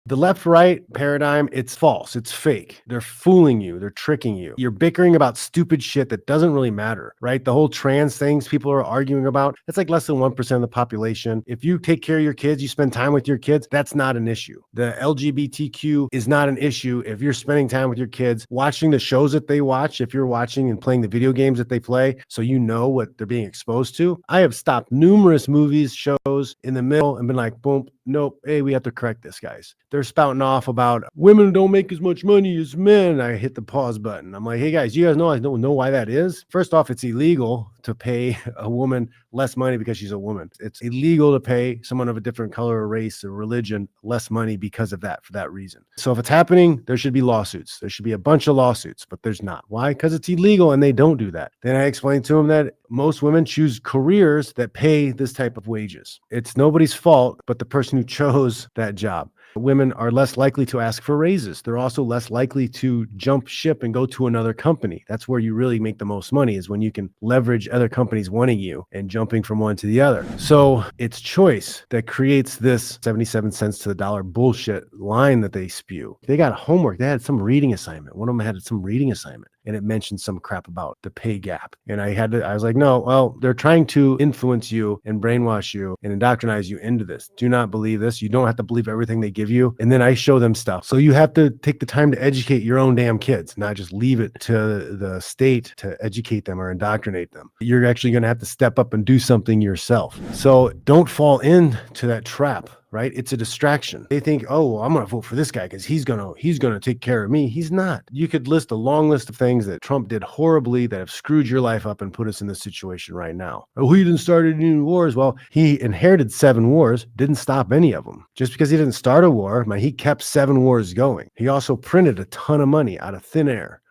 The left-right paradigm, it's false. It's fake. They're fooling you. They're tricking you. You're bickering about stupid shit that doesn't really matter, right? The whole trans things people are arguing about, it's like less than 1% of the population. If you take care of your kids, you spend time with your kids, that's not an issue. The LGBTQ is not an issue if you're spending time with your kids, watching the shows that they watch, if you're watching and playing the video games that they play, so you know what they're being exposed to. I have stopped numerous movies, shows in the middle and been like, boom, nope, hey, we have to correct this, guys. They're spouting off about women don't make as much money as men. I hit the pause button. I'm like, hey guys, you guys know I don't know why that is. First off, it's illegal to pay a woman less money because she's a woman. It's illegal to pay someone of a different color or race or religion less money because of that, for that reason. So if it's happening, there should be lawsuits. There should be a bunch of lawsuits, but there's not. Why? Because it's illegal and they don't do that. Then I explained to them that most women choose careers that pay this type of wages. It's nobody's fault but the person who chose that job. Women are less likely to ask for raises. They're also less likely to jump ship and go to another company. That's where you really make the most money, is when you can leverage other companies wanting you and jumping from one to the other. So it's choice that creates this 77 cents to the dollar bullshit line that they spew. They got homework. They had some reading assignment. One of them had some reading assignment, and it mentioned some crap about the pay gap. And I was like, no, well, they're trying to influence you and brainwash you and indoctrinize you into this. Do not believe this. You don't have to believe everything they give you. And then I show them stuff. So you have to take the time to educate your own damn kids, not just leave it to the state to educate them or indoctrinate them. You're actually going to have to step up and do something yourself. So don't fall into that trap. Right? It's a distraction. They think, oh, well, I'm going to vote for this guy because he's going to take care of me. He's not. You could list a long list of things that Trump did horribly that have screwed your life up and put us in this situation right now. Oh, he didn't start any new wars. Well, he inherited 7 wars, didn't stop any of them. Just because he didn't start a war, he kept 7 wars going. He also printed a ton of money out of thin air.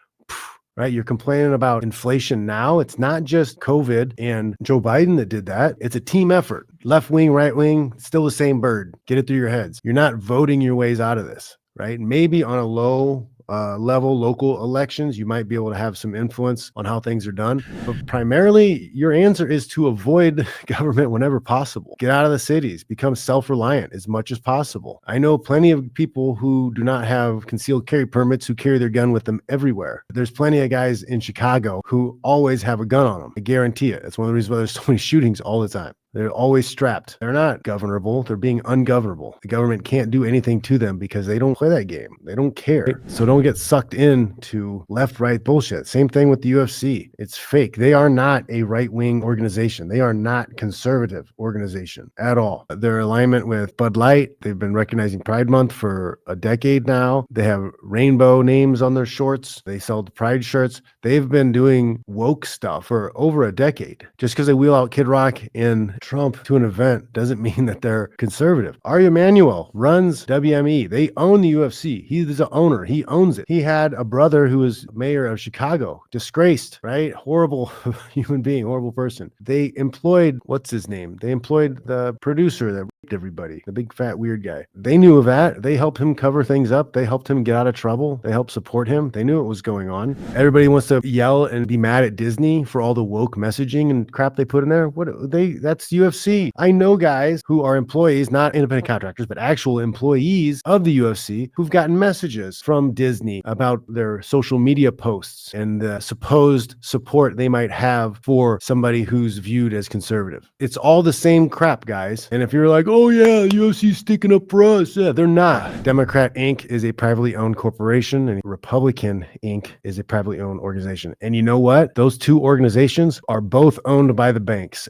Right? You're complaining about inflation now. It's not just COVID and Joe Biden that did that. It's a team effort. Left wing, right wing, still the same bird. Get it through your heads. You're not voting your ways out of this, right? Maybe on a low level, local elections, you might be able to have some influence on how things are done. But primarily, your answer is to avoid government whenever possible. Get out of the cities, become self-reliant as much as possible. I know plenty of people who do not have concealed carry permits who carry their gun with them everywhere. There's plenty of guys in Chicago who always have a gun on them. I guarantee it. That's one of the reasons why there's so many shootings all the time. They're always strapped. They're not governable. They're being ungovernable. The government can't do anything to them because they don't play that game. They don't care. So don't get sucked into left-right bullshit. Same thing with the UFC. It's fake. They are not a right-wing organization. They are not conservative organization at all. Their alignment with Bud Light, they've been recognizing Pride Month for a decade now. They have rainbow names on their shorts. They sell the Pride shirts. They've been doing woke stuff for over a decade. Just because they wheel out Kid Rock and Trump to an event doesn't mean that they're conservative. Ari Emanuel runs WME. They own the UFC. He's the owner. He owns it. He had a brother who was mayor of Chicago. Disgraced, right? Horrible human being, horrible person. They employed, what's his name? They employed the producer that raped everybody, the big fat weird guy. They knew of that. They helped him cover things up. They helped him get out of trouble. They helped support him. They knew what was going on. Everybody wants to yell and be mad at Disney for all the woke messaging and crap they put in there. That's UFC. I know guys who are employees, not independent contractors, but actual employees of the UFC who've gotten messages from Disney about their social media posts and the supposed support they might have for somebody who's viewed as conservative. It's all the same crap, guys. And if you're like, oh yeah, UFC's sticking up for us, yeah, they're not. Democrat Inc. is a privately owned corporation and Republican Inc. is a privately owned organization. And you know what? Those two organizations are both owned by the banks.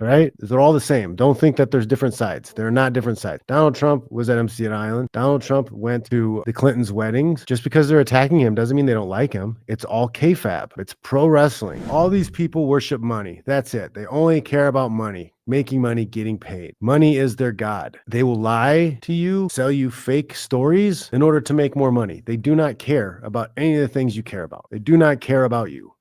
Right? They're all the same. Don't think that there's different sides. They're not different sides. Donald Trump was at MC Island. Donald Trump went to the Clintons' weddings. Just because they're attacking him doesn't mean they don't like him. It's all kayfab. It's pro wrestling. All these people worship money. That's it. They only care about money. Making money, getting paid. Money is their god. They will lie to you, sell you fake stories in order to make more money. They do not care about any of the things you care about. They do not care about you.